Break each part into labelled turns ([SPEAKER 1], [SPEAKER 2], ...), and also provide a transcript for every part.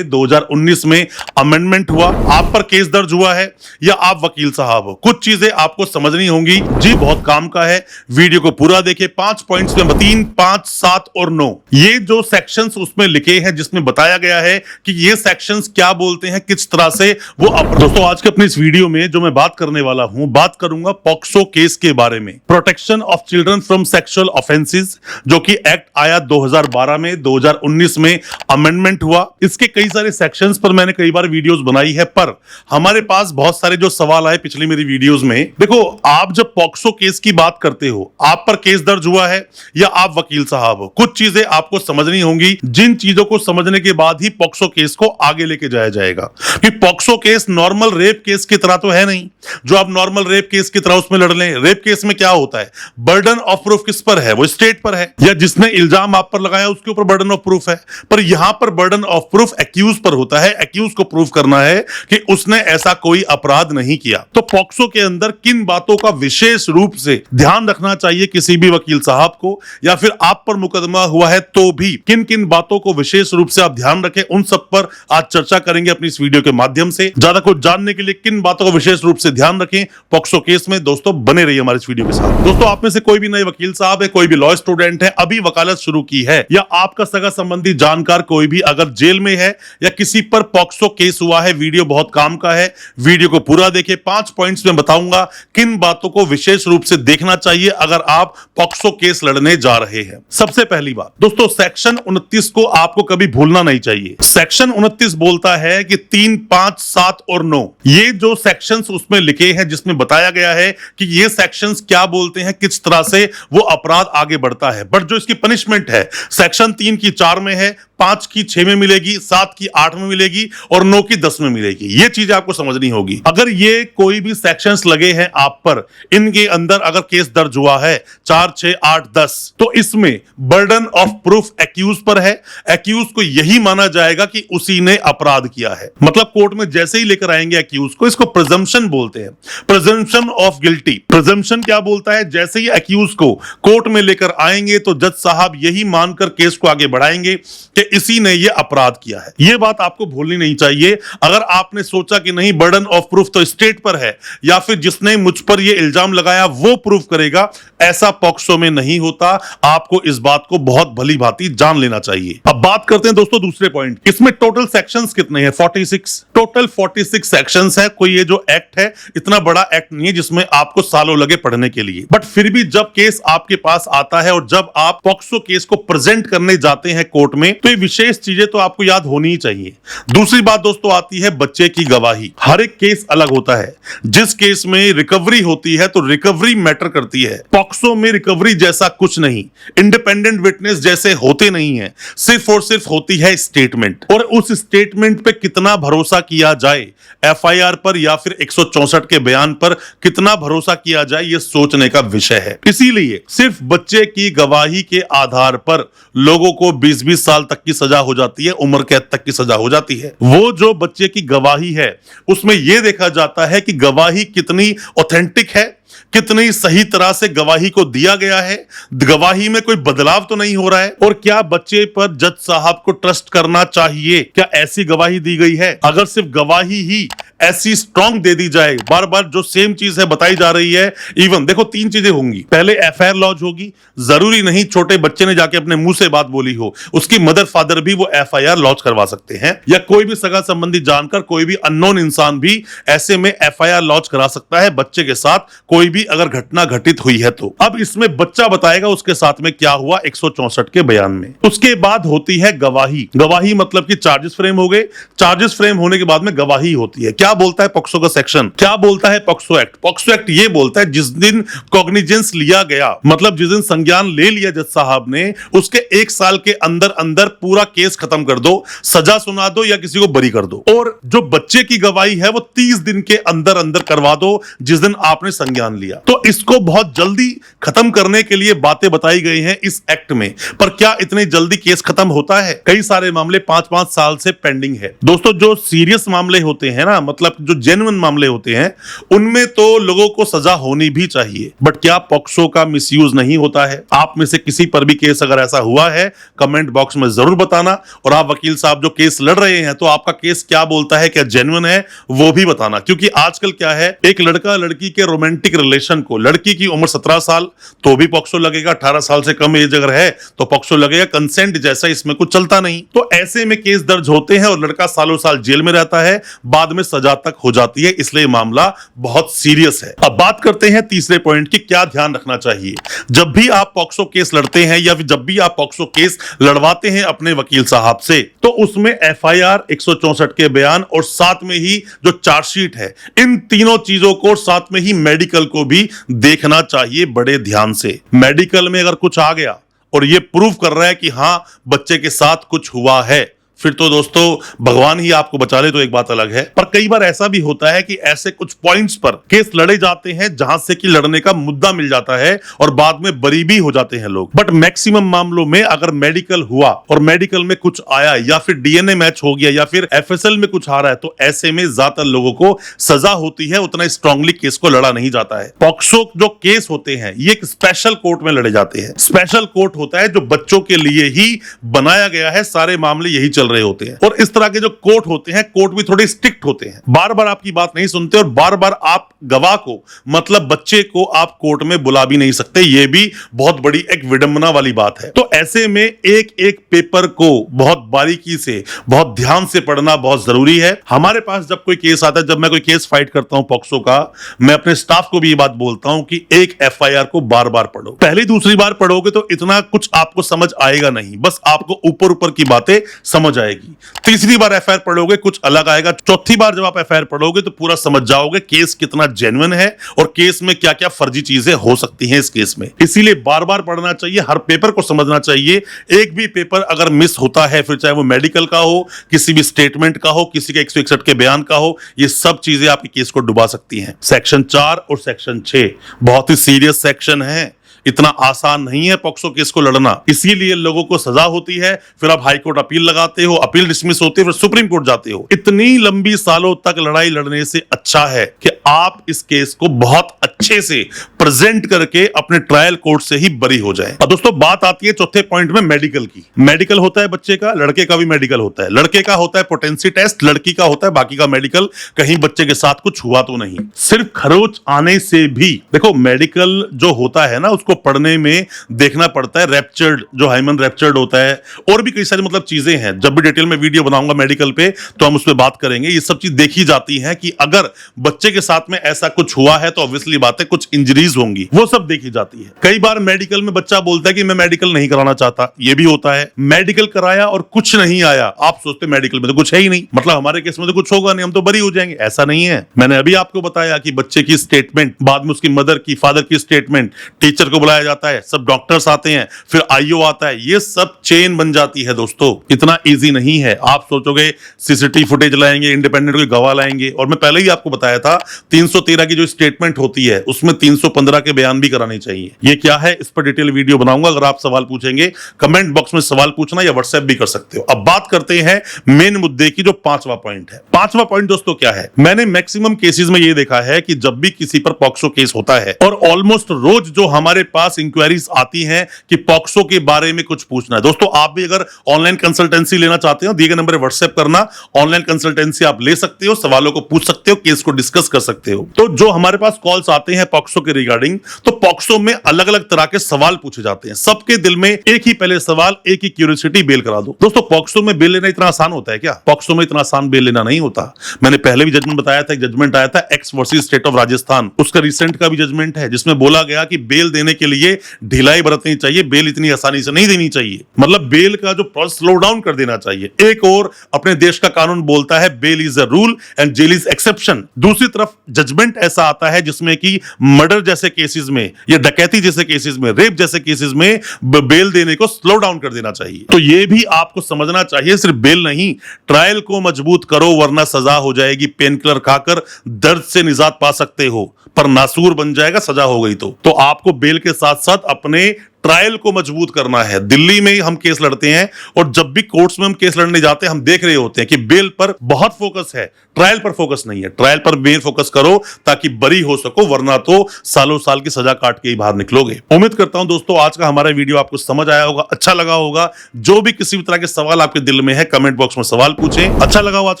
[SPEAKER 1] 2019 में अमेंडमेंट हुआ, आप पर केस दर्ज हुआ है या आप वकील साहब हो, कुछ चीजें आपको समझनी होंगी। जी बहुत काम का है, वीडियो को पूरा देखिए। 5 पॉइंट्स में 3, 5, 7 और 9 ये जो सेक्शंस उसमें लिखे हैं, जिसमें बताया गया है कि ये सेक्शंस क्या बोलते हैं, किस तरह से वो दोस्तों आज के अपने इस वीडियो में जो मैं बात करने वाला हूं, बात करूंगा पॉक्सो केस के बारे में, protection of children from sexual offences, जो कि एक्ट आया 2012 में, 2019 में अमेंडमेंट हुआ। इसके कई सारे सेक्शंस पर मैंने कई बार वीडियोस बनाई है, पर हमारे पास बहुत सारे जो सवाल आए पिछली मेरी वीडियोस में। देखो, आप जब पॉक्सो केस की बात करते हो, आप पर केस दर्ज हुआ है या आप वकील साहब हो, कुछ चीजें आपको समझनी होंगी, जिन चीजों को समझने के बाद ही पॉक्सो केस को आगे लेके जाया जाएगा। कि POCSO case normal rape case की तरह तो है नहीं, जो आप नॉर्मल रेप केस की तरह उसमें लड़ लें। रेप केस में क्या होता है, बर्डन ऑफ प्रूफ किस पर है, वो स्टेट पर है, या जिसने इल्जाम आप पर लगाया उसके ऊपर बर्डन ऑफ प्रूफ है। पर यहां पर बर्डन ऑफ प्रूफ एक्यूज पर होता है, एक्यूज को प्रूव करना है कि उसने ऐसा कोई अपराध नहीं किया। तो पॉक्सो के अंदर किन बातों का विशेष रूप से ध्यान रखना चाहिए किसी भी वकील साहब को, या फिर आप पर मुकदमा हुआ है तो भी किन किन बातों को विशेष रूप से आप ध्यान रखें, उन सब पर आज चर्चा करेंगे अपनी इस वीडियो के माध्यम से। ज्यादा कुछ जानने के लिए किन बातों को विशेष रूप से ध्यान रखें पॉक्सो केस में, दोस्तों बने रहिए हमारे इस वीडियो के साथ। दोस्तों, आप में से कोई भी नए वकील साहब है, कोई भी लॉ स्टूडेंट है, अभी वकालत शुरू की है, या आपका सगा संबंधी जानकार कोई भी अगर जेल में है या किसी पर पॉक्सो केस हुआ है, वीडियो बहुत काम का है, वीडियो को पूरा देखिए। 5 पॉइंट्स में बताऊंगा किन बातों को विशेष रूप से देखना चाहिए अगर आप पॉक्सो केस लड़ने जा रहे हैं। सबसे पहली बात दोस्तों, सेक्शन 29 को आपको कभी भूलना नहीं चाहिए। सेक्शन 29 बोलता है कि 3, 5, 7 और 9 ये जो सेक्शंस उसमें लिखे हैं, जिसमें बताया गया है कि ये सेक्शंस क्या बोलते हैं, किस तरह से वो अपराध आगे बढ़ता है। बट जो इसकी पनिशमेंट है, सेक्शन 3 की 4 में है, 5 की 6 में मिलेगी, 7 की 8 में मिलेगी और 9 की 10 में मिलेगी। ये चीजें आपको समझनी होगी। अगर ये कोई भी सेक्शंस लगे हैं आप पर, इनके अंदर अगर केस दर्ज हुआ है 4, 6, 8, 10, तो इसमें बर्डन ऑफ प्रूफ एक्यूज पर है। एक्यूज को यही माना जाएगा कि उसी ने अपराध किया है। मतलब कोर्ट में जैसे ही लेकर आएंगे एक्यूज को, इसको प्रिजम्पशन बोलते हैं, प्रिजम्पशन ऑफ गिल्टी। प्रिजम्पशन क्या बोलता है, जैसे ही एक्यूज को कोर्ट में लेकर आएंगे तो जज साहब यही मानकर केस को आगे बढ़ाएंगे कि इसी ने यह अपराध किया है। यह बात आपको भूलनी नहीं चाहिए। अगर आपने सोचा कि नहीं, बर्डन ऑफ प्रूफ तो स्टेट पर है, या फिर जिसने मुझ पर यह इल्जाम लगाया वो प्रूफ करेगा, ऐसा पॉक्सो में नहीं होता। आपको इस बात को बहुत भली भांति जान लेना चाहिए। अब बात करते हैं दोस्तों दूसरे पॉइंट। इसमें टोटल सेक्शंस कितने हैं? 46 टोटल 46 सेक्शंस है। कोई ये जो एक्ट है, इतना बड़ा एक्ट नहीं है जिसमें आपको सालों लगे पढ़ने के लिए। बट फिर भी जब केस आपके पास आता है और जब आप पॉक्सो केस को प्रेजेंट करने जाते हैं कोर्ट में, तो ये विशेष चीजें तो आपको याद होनी ही चाहिए। दूसरी बात दोस्तों आती है बच्चे की गवाही। हर एक केस अलग होता है। जिस केस में रिकवरी होती है तो रिकवरी मैटर करती है। पॉक्सो में रिकवरी जैसा कुछ नहीं, इंडिपेंडेंट विटनेस जैसे होते नहीं है, सिर्फ और सिर्फ होती है स्टेटमेंट। और उस स्टेटमेंट पे कितना भरोसा किया जाए, एफआईआर पर या फिर 164 के बयान पर कितना भरोसा किया जाए, यह सोचने का विषय है। इसीलिए सिर्फ बच्चे की गवाही के आधार पर लोगों को 20-20 साल तक की सजा हो जाती है, उम्र कैद तक की सजा हो जाती है। वो जो बच्चे की गवाही है, उसमें यह देखा जाता है कि गवाही कितनी ऑथेंटिक है, कितनी सही तरह से गवाही को दिया गया है, गवाही में कोई बदलाव तो नहीं हो रहा है, और क्या बच्चे पर जज साहब को ट्रस्ट करना चाहिए, क्या ऐसी गवाही दी गई है। अगर सिर्फ गवाही ही ऐसी स्ट्रॉन्ग दे दी जाए, बार बार जो सेम चीज है बताई जा रही है, इवन देखो 3 चीजें होंगी। पहले एफआईआर लॉन्च होगी, जरूरी नहीं छोटे बच्चे ने जाके अपने मुंह से बात बोली हो, उसकी मदर फादर भी वो एफआईआर लॉन्च करवा सकते हैं, या कोई भी सगा संबंधी जानकर कोई भी अननोन इंसान भी ऐसे में एफआईआर लॉन्च करा सकता है बच्चे के साथ, कोई भी अगर घटना घटित हुई है तो। अब इसमें बच्चा बताएगा उसके साथ में क्या हुआ 164 के बयान में। उसके बाद होती है गवाही। गवाही मतलब कि चार्जेस फ्रेम हो गए, चार्जेस फ्रेम होने के बाद में गवाही होती है। क्या बोलता है पॉक्सो का सेक्शन, क्या बोलता है पॉक्सो एक्ट? पॉक्सो एक्ट ये बोलता है जिस दिन कॉग्निजेंस लिया गया, मतलब जिस दिन संज्ञान ले लिया जज साहब ने, उसके 1 साल के अंदर अंदर पूरा केस खत्म कर दो, सजा सुना दो या किसी को बरी कर दो। और जो बच्चे की गवाही है वो 30 दिन के अंदर अंदर करवा दो, जिस दिन आपने संज्ञान लिया। तो इसको बहुत जल्दी खत्म करने के लिए बातें बताई गई हैं इस एक्ट में, पर क्या इतनी जल्दी केस खत्म होता है? कई सारे मामले 5-5 साल से पेंडिंग है। दोस्तों, जो सीरियस मामले होते हैं ना, मतलब जो जेन्युइन मामले होते हैं, उनमें तो लोगों को सजा होनी भी चाहिए। बट क्या पॉक्सो का मिसयूज नहीं होता है? आप में से किसी पर भी केस अगर ऐसा हुआ है, कमेंट बॉक्स में जरूर बताना। और आप वकील साहब जो केस लड़ रहे हैं, तो आपका केस क्या बोलता है, क्या जेन्युइन है, वो भी बताना। क्योंकि आजकल क्या है, एक लड़का लड़की के रोमांटिक रिलेशन को, लड़की की उम्र 17 साल तो भी पॉक्सो लगेगा, 18 साल से कम एज अगर है तो पॉक्सो लगेगा। कंसेंट जैसा इसमें कुछ चलता नहीं। तो ऐसे में केस दर्ज होते हैं और लड़का सालों साल जेल में रहता है, बाद में सजा तक हो जाती है। इसलिए मामला बहुत सीरियस है। अब बात करते हैं तीसरे पॉइंट की, क्या ध्यान रखना चाहिए जब भी आप पॉक्सो केस लड़ते हैं या जब भी आप पॉक्सो केस लड़वाते हैं अपने वकील साहब से। तो उसमें एफआईआर, 164 के बयान और साथ में ही जो चार्जशीट है, इन तीनों चीजों को, साथ में ही मेडिकल को भी देखना चाहिए बड़े ध्यान से। मेडिकल में अगर कुछ आ गया और ये प्रूव कर रहा है कि हां बच्चे के साथ कुछ हुआ है, फिर तो दोस्तों भगवान ही आपको बचा ले तो एक बात अलग है। पर कई बार ऐसा भी होता है कि ऐसे कुछ पॉइंट्स पर केस लड़े जाते हैं जहां से कि लड़ने का मुद्दा मिल जाता है और बाद में बरी भी हो जाते हैं लोग। बट मैक्सिमम मामलों में अगर मेडिकल हुआ और मेडिकल में कुछ आया या फिर डीएनए मैच हो गया या फिर एफएसएल में कुछ आ रहा है, तो ऐसे में ज्यादातर लोगों को सजा होती है, उतना स्ट्रांगली केस को लड़ा नहीं जाता है। पॉक्सो जो केस होते हैं ये एक स्पेशल कोर्ट में लड़े जाते हैं। स्पेशल कोर्ट होता है जो बच्चों के लिए ही बनाया गया है, सारे मामले यही चल रहे होते हैं। और इस तरह के जो कोर्ट होते हैं, कोर्ट भी थोड़े स्ट्रिक्ट होते हैं, बार बार आपकी बात नहीं सुनते और बार बार आप गवाह को, मतलब बच्चे को, आप कोर्ट में बुला भी नहीं सकते। यह भी बहुत बड़ी एक विडंबना वाली बात है। तो ऐसे में एक एक पेपर को बहुत बारीकी से, बहुत ध्यान से पढ़ना बहुत जरूरी है। हमारे पास जब कोई केस आता है, जब मैं कोई केस फाइट करता हूं पॉक्सो का, मैं अपने स्टाफ को भी ये बात बोलता हूं कि एक एफआईआर को बार बार पढ़ो। पहली दूसरी बार पढ़ोगे तो इतना कुछ आपको समझ आएगा नहीं, बस आपको ऊपर ऊपर की बातें समझ आएगी। तीसरी बार एफआईआर पढ़ोगे कुछ अलग आएगा। चौथी बार जब आप एफआईआर पढ़ोगे तो पूरा समझ जाओगे केस कितना जेन्युइन है और केस में क्या क्या फर्जी चीजें हो सकती हैं इस केस में। इसीलिए बार बार पढ़ना चाहिए, हर पेपर को समझना चाहिए। एक भी पेपर अगर मिस होता है, फिर चाहे वो मेडिकल का हो, किसी भी स्टेटमेंट का हो, किसी के 161 के बयान का हो, ये सब चीजें आपके केस को डुबा सकती हैं। सेक्शन 4 और सेक्शन 6 बहुत ही सीरियस सेक्शन है। इतना आसान नहीं है पॉक्सो केस को लड़ना, इसीलिए लोगों को सजा होती है। फिर आप हाई कोर्ट अपील लगाते हो, अपील डिसमिस होती है, फिर सुप्रीम कोर्ट जाते हो। इतनी लंबी सालों तक लड़ाई लड़ने से अच्छा है कि आप इस केस को बहुत अच्छे से प्रेजेंट करके अपने ट्रायल कोर्ट से ही बरी हो जाए। अब दोस्तों बात आती है चौथे पॉइंट में मेडिकल की। मेडिकल होता है बच्चे का, लड़के का भी मेडिकल होता है। लड़के का होता है पोटेंसी टेस्ट, लड़की का होता है बाकी का मेडिकल, कहीं बच्चे के साथ कुछ हुआ तो नहीं। सिर्फ खरोच आने से भी, देखो मेडिकल जो होता है ना, उसको पढ़ने में देखना पड़ता है। रैप्चर्ड, जो हाइमन रैप्चर्ड होता है, और भी कई सारी मतलब चीजें हैं। जब भी डिटेल में वीडियो बनाऊंगा मेडिकल पे तो हम उस पर बात करेंगे। ये सब चीज देखी जाती है कि अगर बच्चे के साथ में ऐसा कुछ हुआ है तो ऑब्वियसली बात है कुछ इंजरीज होंगी, वो सब देखी जाती है। कई बार मेडिकल में बच्चा बोलता है कि मैं मेडिकल नहीं कराना चाहता, ये भी होता है। मेडिकल कराया और कुछ नहीं आया, आप सोचते मेडिकल में तो कुछ है ही नहीं, मतलब हमारे केस में तो कुछ होगा नहीं, हम तो बरी हो जाएंगे। ऐसा नहीं है। मैंने अभी आपको बताया कि बच्चे की स्टेटमेंट, बाद में उसकी मदर की, फादर की स्टेटमेंट, टीचर को बुलाया जाता है, सब डॉक्टर्स आते हैं, फिर आईओ आता है, ये सब चेन बन जाती है दोस्तों। इतना इजी नहीं है। आप सोचोगे सीसीटीवी फुटेज लाएंगे, इंडिपेंडेंट कोई गवाह लाएंगे, और मैं पहले ही आपको बताया था 313 की जो स्टेटमेंट होती है उसमें 315 के बयान भी कराने चाहिए। ये क्या है, इस पर डिटेल वीडियो बनाऊंगा। अगर आप सवाल पूछेंगे कमेंट बॉक्स में सवाल पूछना या व्हाट्सएप भी कर सकते हो। अब बात करते हैं मेन मुद्दे की, जो पांचवा पॉइंट है। पांचवा पॉइंट दोस्तों क्या है, मैंने मैक्सिमम केसेस में ये देखा है कि जब भी किसी पर पॉक्सो केस होता है, और ऑलमोस्ट रोज जो हमारे पास इंक्वायरीज आती हैं कि पॉक्सो के बारे में कुछ पूछना है। दोस्तों आप भी अगर ऑनलाइन कंसल्टेंसी लेना चाहते हो, दिए गए नंबर पर व्हाट्सएप करना, ऑनलाइन कंसल्टेंसी आप ले सकते हो, सवालों को पूछ सकते हो, केस को डिस्कस कर सकते हो। तो जो हमारे पास कॉल्स आते हैं पॉक्सो के रिगार्डिंग, तो पॉक्सो में अलग अलग तरह के सवाल पूछे जाते हैं। सबके दिल में एक ही पहले सवाल, एक ही क्यूरियोसिटी, बेल करा दो। दोस्तों पॉक्सो में बेल लेना इतना आसान होता है क्या? पॉक्सो में इतना आसान बेल लेना नहीं होता। मैंने पहले भी जजमेंट बताया था, एक जजमेंट आया था x versus state of Rajasthan, उसका रिसेंट का भी जजमेंट है जिसमें बोला गया कि बेल देने के लिए ढिलाई बरतनी चाहिए। बेल इतनी आसानी से नहीं देनी चाहिए, मतलब बेल का जो प्रोसेस स्लो डाउन कर देना चाहिए। एक और अपने देश का कानून बोलता है bail is a rule and jail is exception. दूसरी तरफ जजमेंट ऐसा आता है जिसमें कि मर्डर जैसे केसेस में या डकैती जैसे केसेस में, रेप जैसे केसेस में बेल देने को स्लो डाउन कर देना चाहिए। तो ये भी आपको समझना चाहिए, सिर्फ बेल नहीं, ट्रायल को मजबूत करो वरना सजा हो जाएगी। पेन किलर खाकर दर्द से निजात पा सकते हो पर नासूर बन जाएगा सजा हो गई तो आपको बेल के साथ साथ अपने ट्रायल को मजबूत करना है। दिल्ली में हम केस लड़ते हैं और जब भी कोर्ट्स में हम केस लड़ने जाते हैं हम देख रहे होते हैं कि बेल पर बहुत फोकस है, ट्रायल पर फोकस नहीं है। ट्रायल पर बेल फोकस करो ताकि बरी हो सको, वरना तो सालों साल की सजा काट के ही बाहर निकलोगे। उम्मीद करता हूं दोस्तों आज का हमारा वीडियो आपको समझ आया होगा, अच्छा लगा होगा। जो भी किसी भी तरह के सवाल आपके दिल में है कमेंट बॉक्स में सवाल पूछें। अच्छा लगा हो आज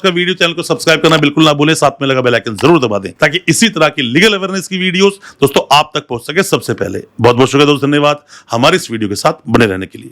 [SPEAKER 1] का वीडियो, चैनल को सब्सक्राइब करना बिल्कुल ना भूलें, साथ में लगा बेल आइकन जरूर दबा दें ताकि इसी तरह की लीगल अवेयरनेस की वीडियोस दोस्तों आप तक पहुंच सके सबसे पहले। बहुत बहुत शुक्रिया दोस्तों, धन्यवाद हमारे इस वीडियो के साथ बने रहने के लिए।